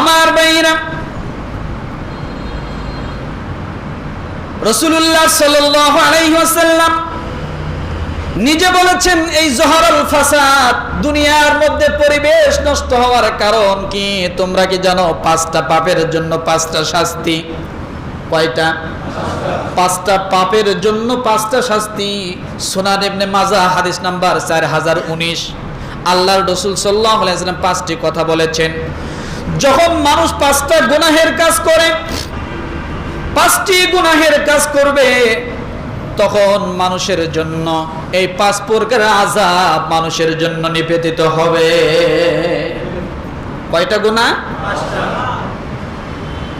আমার ভাইরা, রাসূলুল্লাহ সাল্লাল্লাহু আলাইহি ওয়াসাল্লাম নিজে বলেছেন, এই জহরুল ফাসাদ, দুনিয়ার মধ্যে পরিবেশ নষ্ট হওয়ার কারণ কি তোমরা কি জানো? 5টা পাপের জন্য 5টা শাস্তি। কয়টা? 5টা পাপের জন্য 5টা শাস্তি। সুনান ইবনে মাজাহ হাদিস নাম্বার 4019। আল্লাহর রাসূল সাল্লাল্লাহু আলাইহি ওয়াসাল্লাম 5টি কথা বলেছেন। যখন মানুষ 5টা গুনাহের কাজ করে, 5টি গুনাহের কাজ করবে, তখন মানুষের জন্য এই 5 প্রকার আযাব মানুষের জন্য নিবেদিত হবে। কয়টা গুনাহ? 5টা।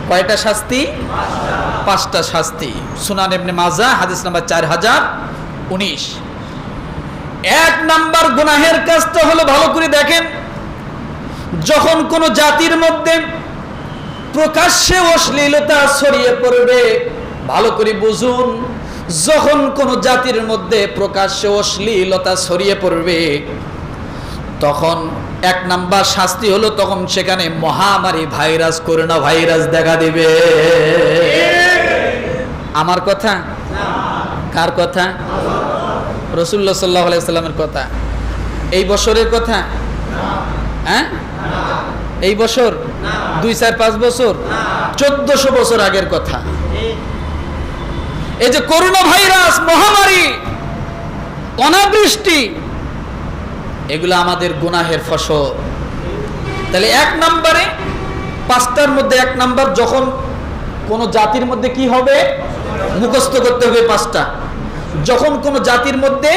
কয়টা শাস্তি? 5টা শাস্তি। সুনান ইবনে মাজাহ হাদিস নাম্বার 4019। 1 নাম্বার গুনাহের কাজটা হলো, ভালো করে দেখেন, যখন কোন জাতির মধ্যে প্রকাশ্যে অশ্লীলতা ছড়িয়ে পড়বে, ভালো করে বুঝুন, যখন কোন জাতির মধ্যে প্রকাশ্যে অশ্লীলতা ছড়িয়ে পড়বে, তখন 1 নাম্বার শাস্তি হলো, তখন সেখানে মহামারী ভাইরাস, করোনা ভাইরাস দেখা দিবে। আমার কথা? কার কথা? রাসূলুল্লাহ সাল্লাল্লাহু আলাইহি ওয়াসাল্লামের কথা। এই বছরের কথা? হ্যাঁ, এই বছর 2, 4, 5 বছর, 1400 বছর আগের কথা। এই যে করোনা ভাইরাস, মহামারী, অনাবৃষ্টি, এগুলো আমাদের গুনাহের ফসল। তাহলে 1 নম্বরে 5টার মধ্যে 1 নাম্বার, যখন কোন জাতির মধ্যে কি হবে? মুখস্থ করতে হবে 5টা। যখন কোন জাতির মধ্যে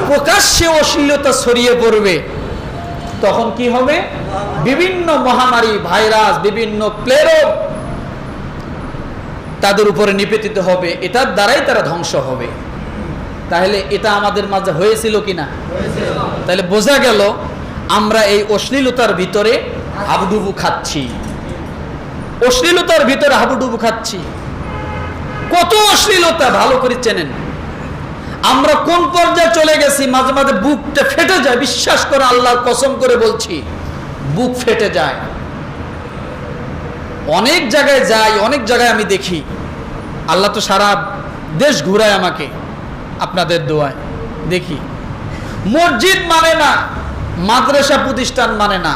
প্রকাশ্যে অশ্লীলতা ছড়িয়ে পড়বে, তখন কি হবে? বিভিন্ন মহামারী, ভাইরাস, বিভিন্ন প্লেগ তাদের উপরে নিপতিত হবে, এটার দ্বারাই তারা ধ্বংস হবে। তাহলে এটা আমাদের মাঝে হয়েছিল কিনা? তাহলে বোঝা গেল আমরা এই অশ্লীলতার ভিতরে হাবুডুবু খাচ্ছি। অশ্লীলতার ভিতরে হাবুডুবু খাচ্ছি। কত অশ্লীলতা, ভালো করে চেনেন। আমরা কোন পর্যায়ে চলে গেছি, মাঝে মাঝে বুকটা ফেটে যায়। বিশ্বাস করে, আল্লাহর কসম করে বলছি, বুক ফেটে যায়। অনেক জায়গায় যাই, অনেক জায়গায় আমি দেখি, আল্লাহ তো সারা দেশ ঘুরায় আমাকে, আপনাদের দোয়ায় দেখি, মসজিদ মানে না, মাদ্রাসা প্রতিষ্ঠান মানে না,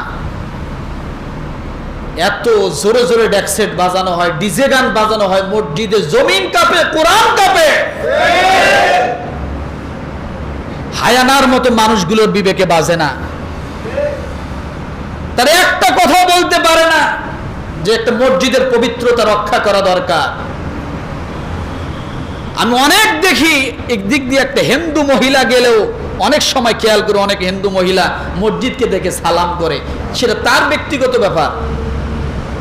এত জোরে জোরে ডেকসেট বাজানো হয়, ডিজে গান বাজানো হয়, মসজিদে জমিন কাঁপে, কোরআন কাঁপে। হায়ানার মতো মানুষগুলোর বিবেকে বাজে না। তারা একটা কথা বলতে পারে না যে একটা মসজিদের পবিত্রতা রক্ষা করা দরকার। আমি অনেক দেখি, একদিক দিয়ে একটা হিন্দু মহিলা গেলেও অনেক সময় খেয়াল করে, অনেক হিন্দু মহিলা মসজিদকে দেখে সালাম করে, সেটা তার ব্যক্তিগত ব্যাপার,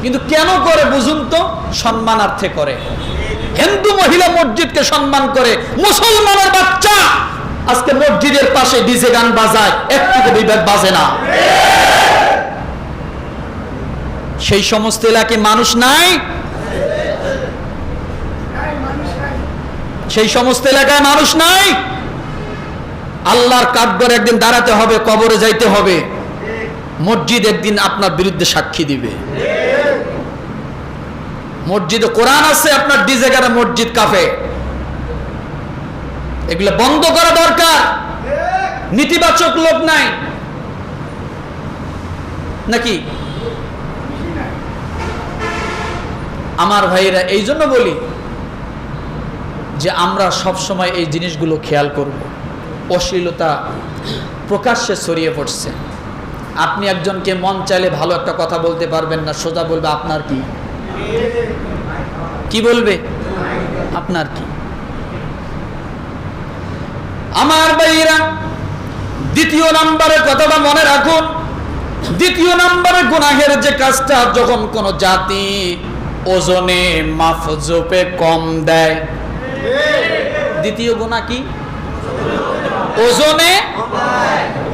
কিন্তু কেন করে বুঝুন তো? সম্মানার্থে করে। হিন্দু মহিলা মসজিদকে সম্মান করে, মুসলমানের বাচ্চা আজকে মসজিদের পাশে ডিজে গান বাজায়, একটুকু বিবেক বাজে না। সেই সমস্ত এলাকায় মানুষ নাই? সেই সমস্ত এলাকায় মানুষ নাই? আল্লাহর কাঠগড়ে একদিন দাঁড়াতে হবে, কবরে যাইতে হবে, মসজিদ একদিন আপনার বিরুদ্ধে সাক্ষী দিবে। মসজিদে কোরআন আছে, আপনার ডিজে গানে মসজিদ কাফে। এগুলো বন্ধ করা দরকার। নীতিবাচক লোক নাই নাকি? আমার ভাইরা, এই জন্য বলি যে আমরা সব সময় এই জিনিসগুলো খেয়াল করব। অশ্লীলতা প্রকাশ্যে ছড়িয়ে পড়ছে। আপনি একজনকে মন চাইলে ভালো একটা কথা বলতে পারবেন না, সোজা বলবে আপনার কি? কি বলবে? আপনার কি? আমার ভাইরা, 2য় নম্বরের কথাটা মনে রাখুন। 2য় নম্বরের গুনাহের যে কাজটা, যখন কোন জাতি ওজনে মাফজুপে কম দেয়। 2য় গুনাহ কি? ওজনে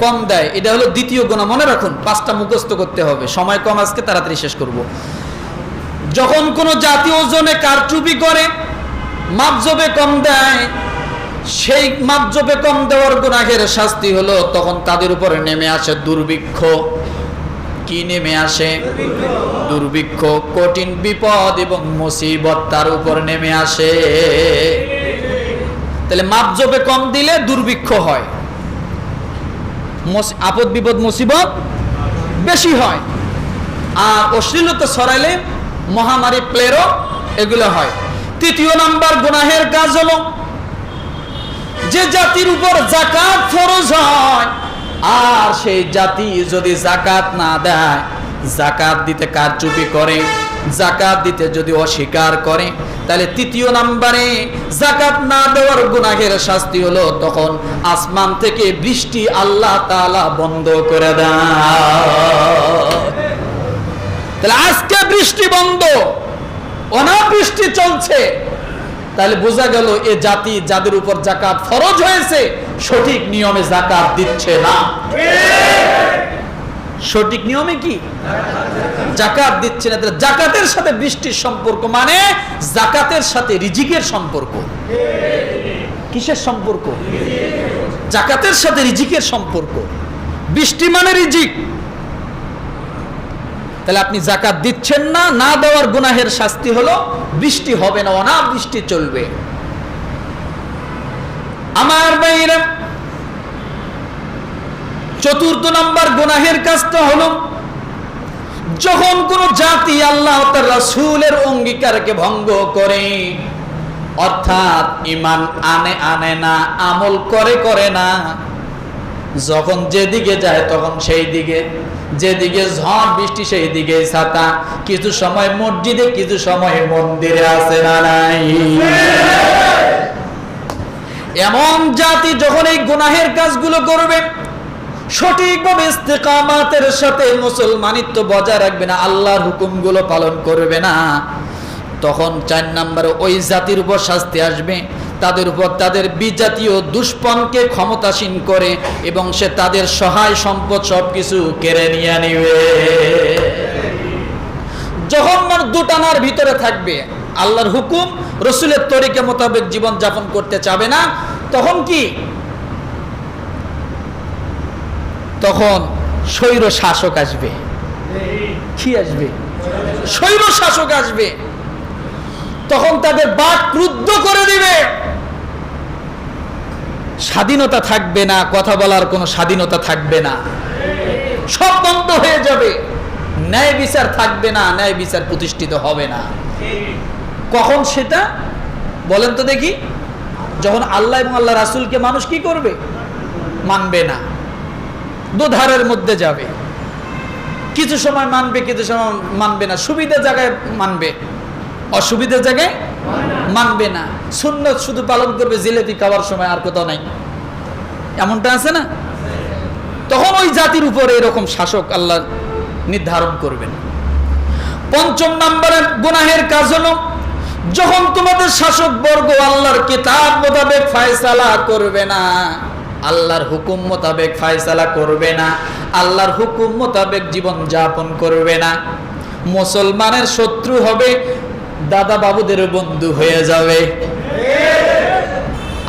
কম দেয়। এটা হলো 2য় গুনাহ। মনে রাখুন, 5টা মুখস্থ করতে হবে, সময় কম আজকে, তাড়াতাড়ি শেষ করব। যখন কোন জাতি ওজনে কারচুপি করে, মাপজোপে কম দেয়, সেই মাপজোপে কম দেওয়ার গুনাহের শাস্তি হলো তখন তাদের উপরে নেমে আসে দুর্ভিক্ষ। কি নেমে আসে? দুর্ভিক্ষ, কঠিন বিপদ এবং মুসিবত তার উপর নেমে আসে। তাহলে মাপজোপে কম দিলে দুর্ভিক্ষ হয়, আপদ বিপদ মুসিবত বেশি হয়, আর অশ্লীলতা ছড়াইলে মহামারী প্লেরও এগুলো হয়। তৃতীয় নাম্বার গুনাহের কাজ হলো যে জাতির উপর যাকাত ফরজ হয় আর সেই জাতি যদি যাকাত না দেয়, যাকাত দিতে কারচুপি করে, যাকাত দিতে যদি অস্বীকার করে, তাহলে তৃতীয় নাম্বারে যাকাত না দেওয়ার গুনাহের শাস্তি হলো তখন আসমান থেকে বৃষ্টি আল্লাহ তাআলা বন্ধ করে দেয়। তাহলে আজকে বৃষ্টি বন্ধ, অনাবৃষ্টি চলছে, তাহলে বোঝা গেল এ জাতি যাদের উপর যাকাত ফরজ হয়েছে সঠিক নিয়মে যাকাত দিচ্ছে না। সঠিক নিয়মে কি যাকাত দিচ্ছে না। তাহলে যাকাতের সাথে বৃষ্টির সম্পর্ক মানে যাকাতের সাথে রিজিকের সম্পর্ক। কিসের সম্পর্ক? যাকাতের সাথে রিজিকের সম্পর্ক। বৃষ্টি মানে রিজিক। তাহলে আপনি যাকাত দিচ্ছেন না, না দেওয়ার গুনাহের শাস্তি হলো বৃষ্টি হবে না, অনাবৃষ্টি চলবে। আমার ভাইরা, চতুর্থ নাম্বার গুনাহের কাজটা হলো যখন কোন জাতি আল্লাহ তার রাসূলের অঙ্গীকারকে ভঙ্গ করে, অর্থাৎ ঈমান আনে না, আমল করে না, যখন যেদিকে যায় তখন সেই দিকে, যেদিকে ঝড় বৃষ্টি সেই দিকে ছাতা, কিছু সময় মসজিদে কিছু সময় মন্দিরে আছে না নাই? এমন জাতি যখন এই গুনাহের কাজগুলো করবে, সঠিকভাবে ইস্তেকামাতের সাথে মুসলমানিত্ব বজায় রাখবে না, আল্লাহর হুকুমগুলো পালন করবে না, তখন 4 নম্বরে ওই জাতির উপর শাস্তি আসবে। তাদের উপর তাদের বিজাতীয় দুষ্পনকে ক্ষমতাসীন করে এবং সে তাদের সহায় সম্পদ সবকিছু কেড়ে নিয়ে নিবে। যখন মানুষ দুটানার ভিতরে থাকবে, আল্লাহর হুকুম রসুলের তরিকা মোতাবেক জীবন যাপন করতে চাবে না, তখন কি? তখন স্বৈর শাসক আসবে। কি আসবে? স্বৈর শাসক আসবে। তখন তাদের বাক ক্রুদ্ধ করে দিবে, স্বাধীনতা থাকবে না, কথা বলার কোনো স্বাধীনতা থাকবে না, সব বন্ধ হয়ে যাবে, ন্যায় বিচার থাকবে না, ন্যায় বিচার প্রতিষ্ঠিত হবে না। কখন সেটা বলেন তো দেখি? যখন আল্লাহ এবং আল্লাহ রাসূলকে মানুষ কি করবে? মানবে না, দুধারের মধ্যে যাবে, কিছু সময় মানবে, কিছু সময় মানবে না, সুবিধা জায়গায় মানবে, অসুবিধা জায়গায় মানবে না, সুন্নত শুধু পালন করবে জিলেপি খাওয়ার সময়, আর কোথাও নাই। এমনটা আছে না? তখন ওই জাতির উপরে এরকম শাসক আল্লাহ নির্ধারণ করবেন। 5 নম্বরের গুনাহের কাজ হলো যখন তোমাদের শাসক বর্গ আল্লাহর কিতাব মোতাবেক ফয়সালা করবে না, আল্লাহর হুকুম মোতাবেক ফয়সালা করবে না, আল্লাহর হুকুম মোতাবেক জীবন যাপন করবে না, মুসলমানের শত্রু হবে, দাদা বাবুদের বন্ধু হয়ে যাবে।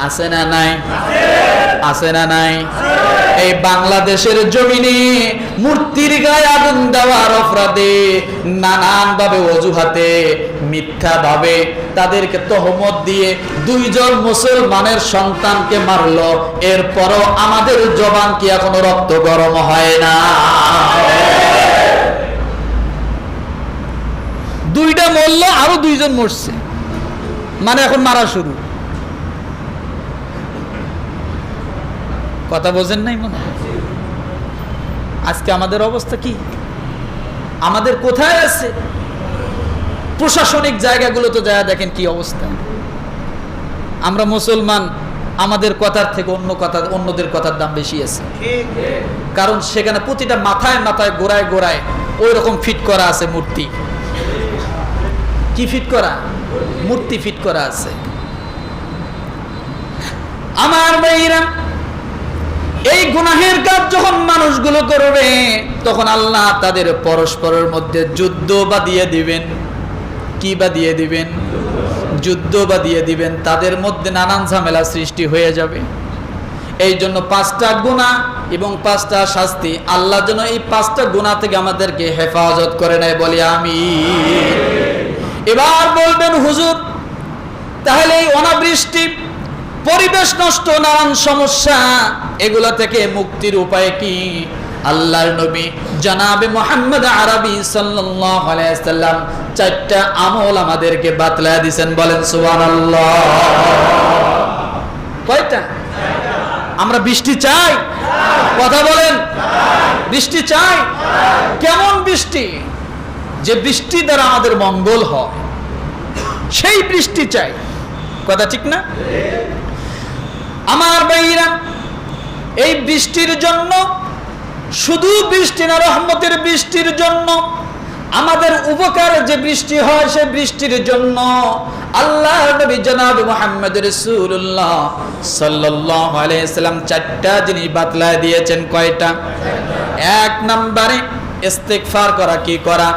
আছে না নাই? আছে না নাই? এই বাংলাদেশের জমিনে মূর্তির গায়ে আগুন দেওয়ার অপরাধে নানান ভাবে অজুহাতে মিথ্যা ভাবে তাদেরকে তহমত দিয়ে 2 জন মুসলমানের সন্তানকে মারলো, এরপরও আমাদের জবান কি এখনো রক্ত গরম হয় না? 2টা মরলো, আরো 2 জন মরছে, মানে এখন মারা শুরু। কথা বোঝেন নাই মনে? আজকে আমাদের অবস্থা কি? আমাদের কোথায় আছে? প্রশাসনিক জায়গাগুলোতে যায় দেখেন কি অবস্থা। আমরা মুসলমান, আমাদের কথার থেকে অন্যদের কথার দাম বেশি আছে, কারণ সেখানে প্রতিটা মাথায় মাথায় গোড়ায় গোড়ায় ওই রকম ফিট করা আছে মূর্তি। কি ফিট করা? মূর্তি ফিট করা আছে। আমার ভাইরা, এই গুনাহের কাজ যখন মানুষগুলো করবে তখন আল্লাহ তাদের পরস্পরের মধ্যে যুদ্ধ বাঁধিয়ে দিবেন। কি বাঁধিয়ে দিবেন? যুদ্ধ বাঁধিয়ে দিবেন। তাদের মধ্যে নানান ঝামেলা সৃষ্টি হয়ে যাবে। এই জন্য 5টা গুনাহ এবং 5টা শাস্তি, আল্লাহ যেন এই 5টা গুনাহ থেকে আমাদেরকে হেফাজত করে নেয়, বলি আমিন। এবার বলবেন হুজুর, তাহলে এই অনাবৃষ্টি, পরিবেশ নষ্ট, নানান সমস্যা, এগুলো থেকে মুক্তির উপায় কি? আল্লাহর নবী জনাবে মুহাম্মদ আরবি সাল্লাল্লাহু আলাইহি ওয়াসাল্লাম 4টা আমল আমাদেরকে বাতলায় দিবেন, বলেন সুবহানাল্লাহ। কয়টা? আমরা বৃষ্টি চাই? কথা বলেন, বৃষ্টি চাই? কেমন বৃষ্টি? যে বৃষ্টি দ্বারা আমাদের মঙ্গল হয়, সেই বৃষ্টি চাই। কথা ঠিক না? আমার ভাইরা, এই বৃষ্টির জন্য, শুধু বৃষ্টি না, রহমতের বৃষ্টির জন্য, আমাদের উপকার যে বৃষ্টি হয়, সেই বৃষ্টির জন্য আল্লাহ নবী জনাব মুহাম্মদ রাসূলুল্লাহ সাল্লাল্লাহু আলাইহি ওয়াসাল্লাম 4টা জিনিস বাতলায় দিয়েছেন। কয়টা? 1 নম্বরে ইস্তেগফার করা। কি করা?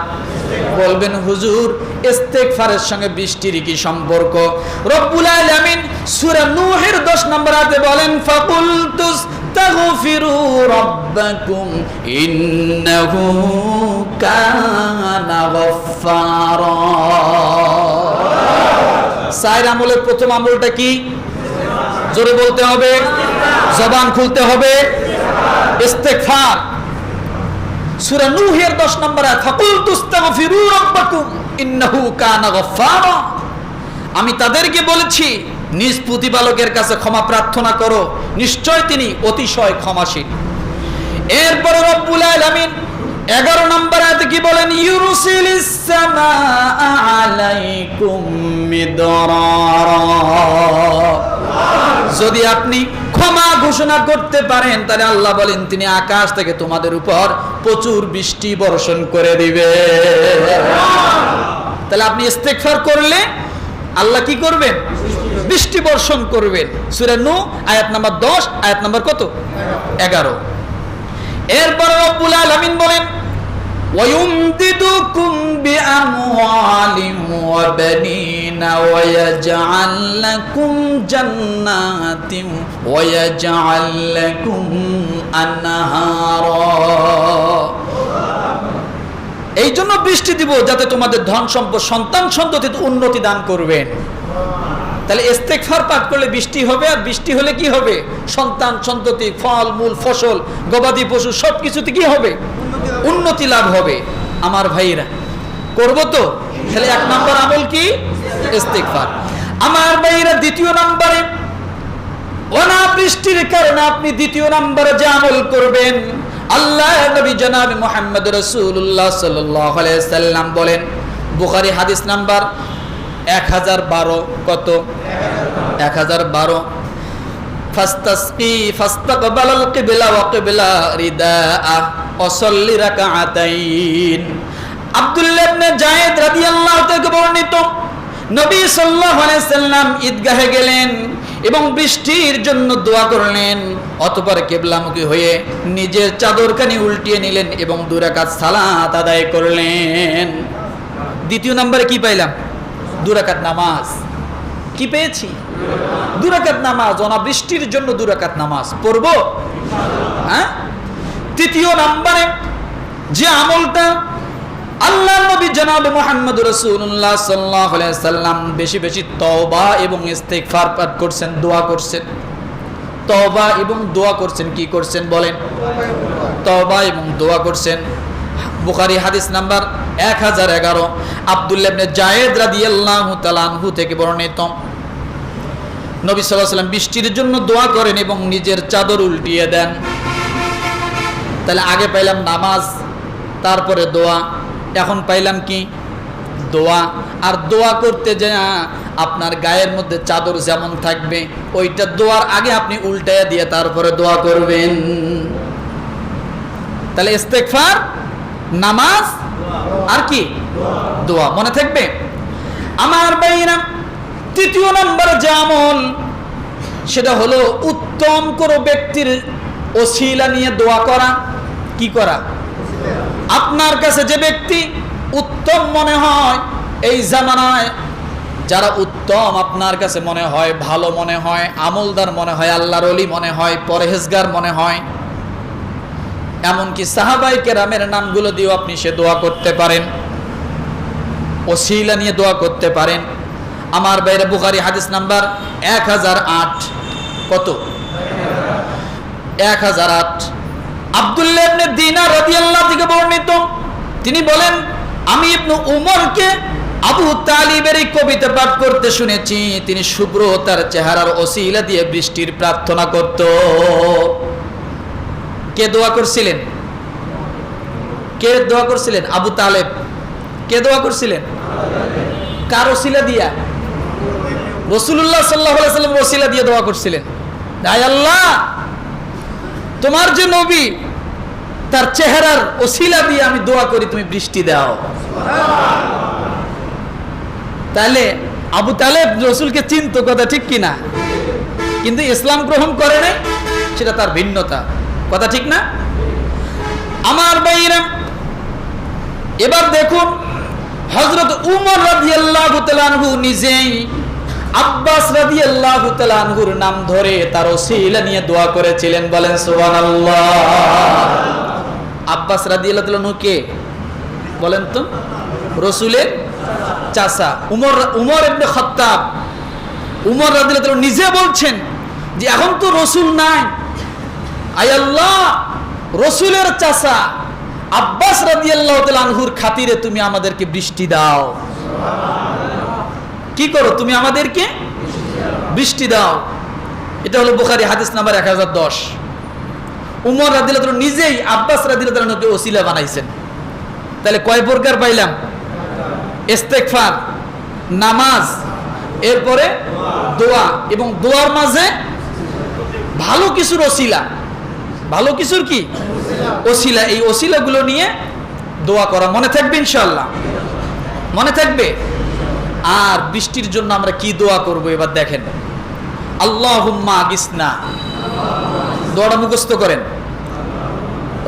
বলবেন হুজুর, ইস্তেগফারের সঙ্গে বৃষ্টির কি সম্পর্ক? রব্বুল আলামিন সূরা নূহের 10 নম্বর আয়াতে বলেন, ফাকুলতুস তাগফিরু রাব্বাকুম ইন্নাহু কানা গফফারা। 4 আমলের প্রথম আমলটা কি? জোরে বলতে হবে, জবান খুলতে হবে, ইস্তেগফার। সূরা নূহের 10 নম্বর আয়াত, ফাকুলতুস তাগফিরু রাব্বাকুম ইন্নাহু কানা গফফারা। আমি তাদেরকে বলেছি, নিজ প্রতিপালকের কাছে ক্ষমা প্রার্থনা করো, নিশ্চয় তিনি অতিশয় ক্ষমাশীল। এরপরে রব্বুল আলামিন 11 নম্বর আয়াতে কি বলেন? ইউরসিলিস সামাআ আলাইকুম মিদরারা। যদি আপনি ক্ষমা ঘোষণা করতে পারেন, তাহলে আল্লাহ বলেন তিনি আকাশ থেকে তোমাদের উপর প্রচুর বৃষ্টি বর্ষণ করে দিবে। তাহলে আপনি ইস্তেগফার করলে আল্লাহ কি করবেন? বৃষ্টি বর্ষণ করবেন। সূরা নূহ আয়াত নাম্বার 10, আয়াত নাম্বার কত? 11। এরপর রব্বুল আলামিন বলেন, ওয়ায়ুমদিদুকুম বিআমওয়ালিন ওয়া বানিনা ওয়া ইয়াজআল লাকুম জান্নাতিন ওয়া ইয়াজআল লাকুম আনহারা। এই জন্য বৃষ্টি দিব, যাতে তোমাদের ধন সম্পদ, সন্তান সন্ততিতে উন্নতি দান করবেন। তাহলে ইস্তেগফার পাঠ করলে বৃষ্টি হবে, আর বৃষ্টি হলে কি হবে? সন্তান সন্ততি, ফল মূল, ফসল, গবাদি পশু সবকিছুতে কি হবে? উন্নতি লাভ হবে। আমার ভাইরা, করব তো? তাহলে 1 নম্বর আমল কি? ইস্তেগফার। আমার ভাইরা, 2 নম্বরে, অনাবৃষ্টির কারণে আপনি 2 নম্বরে যে আমল করবেন, আল্লাহ নবী জনাব মুহাম্মদ রাসূলুল্লাহ সাল্লাল্লাহু আলাইহি ওয়াসাল্লাম বলেন, বুখারী হাদিস নাম্বার 1012। কত? 1012। ফাস্তাসকি ফাস্তাকবালাল কিবলা ওয়া কিবলা রিদাআ ওয়া সাল্লি রাকাআতাইন। আব্দুল্লাহ ইবনে যায়েদ রাদিয়াল্লাহু তাআলা বর্ণিত, নবী সাল্লাল্লাহু আলাইহি ওয়াসাল্লাম ঈদগাহে গেলেন এবং বৃষ্টির জন্য দোয়া করলেন। অতঃপর কিবলামুখী হয়ে নিজের চাদরখানি উল্টিয়ে নিলেন এবং 2 রাকাত সালাত আদায় করলেন। 2 নম্বরে কি পাইলাম? 2 রাকাত নামাজ। কি পেয়েছি? 2 রাকাত নামাজ। অনাবৃষ্টির জন্য 2 রাকাত নামাজ পড়ব, হ্যাঁ? 3 নম্বরে যে আমলটা আল্লাহ নবী জনাব মুহাম্মদ রাসূলুল্লাহ সাল্লাল্লাহু আলাইহি ওয়াসাল্লাম বেশি বেশি তওবা এবং ইস্তেগফার পাঠ করছেন, দোয়া করছেন। তওবা এবং দোয়া করছেন। কি করছেন বলেন? তওবা এবং দোয়া করছেন। বুখারী হাদিস নাম্বার 1011, আব্দুল্লাহ ইবনে যায়েদ রাদিয়াল্লাহু তাআলা আনহু থেকে বর্ণিত, নবী সাল্লাল্লাহু আলাইহি ওয়াসাল্লাম বৃষ্টির জন্য দোয়া করেন এবং নিজের চাদর উল্টিয়ে দেন। তাহলে আগে পাইলাম নামাজ, তারপরে দোয়া, এখন পাইলাম কি? দোয়া। আর দোয়া করতে যে আপনার গায়ের মধ্যে চাদর যেমন থাকবে, ওইটা দোয়ার আগে আপনি উল্টাইয়া দিয়ে তারপরে দোয়া করবেন। তাহলে ইস্তেগফার, নামাজ, আর কি? দোয়া। মনে থাকবে? আমার ভাইরা, 3 নম্বর যে আমল, সেটা হলো উত্তম কোনো ব্যক্তির ওসিলা নিয়ে দোয়া করা। কি করা? আপনার কাছে যে ব্যক্তি উত্তম মনে হয়, এই জামানায় যারা উত্তম আপনার কাছে মনে হয়, ভালো মনে হয়, আমলদার মনে হয়, আল্লাহর ওলি মনে হয়, পরহেজগার মনে হয়, এমনকি সাহাবায়ে কেরামের নামগুলো দিয়েও আপনি সে দোয়া করতে পারেন, ওসিলা নিয়ে দোয়া করতে পারেন। আমার বাইরে বুখারী হাদিস নাম্বার 1008। কত? 1008। আব্দুল্লাহ ইবনে দিনার রাদিয়াল্লাহু থেকে বর্ণিত, তিনি বলেন, আমি ইবনে উমরকে আবু তালিবের এই কবিতা পাঠ করতে শুনেছি। তিনি শুভ্র তার চেহারার ওসিলা দিয়ে বৃষ্টির প্রার্থনা করত। কে দোয়া করছিলেন? কে দোয়া করছিলেন? আবু তালেব। কে দোয়া করছিলেন? কার ওসিলা দিয়া? রাসূলুল্লাহ সাল্লাল্লাহু আলাইহি ওয়াসাল্লাম ওসিলা দিয়ে দোয়া করছিলেন। আয় আল্লাহ, তোমার যে নবী, তার চেহারার ওসিলা দিয়ে আমি দোয়া করি, তুমি বৃষ্টি দাও। তাহলে আবু তালেব রাসূলকে চিনত, কথা ঠিক কিনা? কিন্তু ইসলাম গ্রহণ করে নাই, সেটা তার ভিন্নতা, কথা ঠিক না? আমার ভাইরা, এবার দেখুন, হযরত উমর রাদিয়াল্লাহু তাআলা আনহু নিজেই আব্বাস রাদিয়াল্লাহু তাআলা আনহুর নাম ধরে তার ওসিলা নিয়ে দোয়া করেছিলেন। বলেন সুবহানাল্লাহ। আব্বাস রাদিয়াল্লাহু তাআলা আনহু কে বলেন তো? রাসূলের চাচা উমর ইবনে খাত্তাব। উমর রাদিয়াল্লাহু তাআলা নিজে বলছেন যে এখন তো রাসূল নাই, আয় আল্লাহ, রাসূলের চাচা আব্বাস রাদিয়াল্লাহু তাআলা আনহুর খাতিরে তুমি আমাদেরকে বৃষ্টি দাও। কি করো? তুমি আমাদেরকে বৃষ্টি দাও। এটা হলো বুখারী হাদিস নাম্বার 1010। উমর রাদিয়াল্লাহু তাআলা নিজেই আব্বাস রাদিয়াল্লাহু তাআলা আনহুকে ওসিলা বানাইছেন। তাহলে কয় প্রকার পাইলাম? ইস্তেগফার, নামাজ, এরপরে দোয়া, এবং দোয়ার মাঝে ভালো কিছুর ওসিলা। ভালো কিছুর কি ওসিলা? এই ওসিলাগুলো নিয়ে দোয়া করা। মনে থাকবে ইনশাআল্লাহ? মনে থাকবে? আর বৃষ্টির জন্য আমরা কি দোয়া করব এবার দেখেন। আল্লাহুম্মা আগিসনা, দোয়াটা মুখস্থ করেন।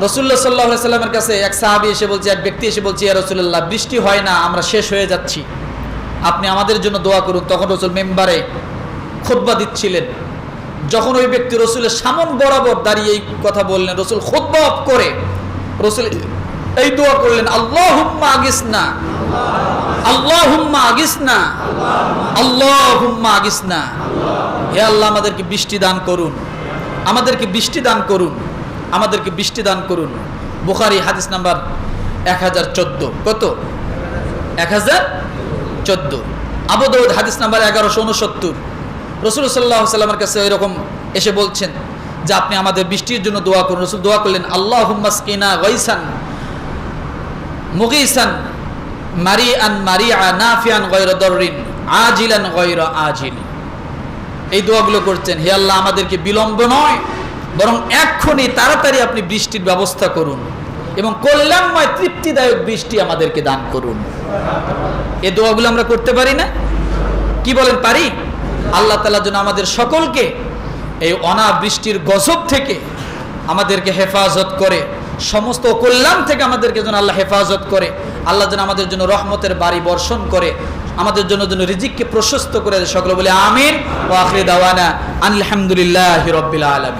রাসূলুল্লাহ সাল্লাল্লাহু আলাইহি সাল্লামের কাছে এক সাহাবী এসে বলছে, এক ব্যক্তি এসে বলছে, ইয়া রাসূলুল্লাহ, বৃষ্টি হয় না, আমরা শেষ হয়ে যাচ্ছি, আপনি আমাদের জন্য দোয়া করুন। তখন রাসূল মিম্বারে খুতবা দিচ্ছিলেন। যখন ওই ব্যক্তি রাসূলের সামন বরাবর দাঁড়িয়ে এই কথা বললেন, রাসূল খুতবা অফ করে রাসূল এই দোয়া করলেন, আল্লাহুম্মা আগিসনা, আল্লাহুম্মা আগিসনা, আল্লাহুম্মা আগিসনা। হে আল্লাহ, আমাদেরকে বৃষ্টি দান করুন, আমাদেরকে বৃষ্টি দান করুন, আমাদেরকে বৃষ্টি দান করুন। বুখারী হাদিস নাম্বার 1014। কত? 1014। আবু দাউদ হাদিস নাম্বার 1169। রাসূলুল্লাহ সাল্লাল্লাহু আলাইহি ওয়াসাল্লামের কাছে এরকম এসে বলছেন যে আপনি আমাদের বৃষ্টির জন্য দোয়া করুন। রাসূল দোয়া করলেন, আল্লাহুম্মা আসকিনা গায়সান মুগীসান মারিআন মারিআ নাফিআন গায়রা দাররিন আজিলান গায়রা আজিল। এই দোয়াগুলো করছেন, হে আল্লাহ, আমাদেরকে বিলম্ব নয়, বরং এক্ষুনি তাড়াতাড়ি আপনি বৃষ্টির ব্যবস্থা করুন এবং কল্যাণময় তৃপ্তিদায়ক বৃষ্টি আমাদেরকে দান করুন। এই দোয়াগুলো আমরা করতে পারি না? কি বলেন, পারি? আল্লাহ তাআলা যেন আমাদের সকলকে এই অনাবৃষ্টির গজব থেকে আমাদেরকে হেফাজত করে, সমস্ত কল্যাণ থেকে আমাদেরকে যেন আল্লাহ হেফাজত করে। আল্লাহ যেন আমাদের জন্য রহমতের বাড়ি বর্ষণ করে, আমাদের জন্য যেন রিজিককে প্রশস্ত করে। সকলে বলে আমিন। ওয়া আখিরু দাওয়ানা আলহামদুলিল্লাহি রাব্বিল আলামিন।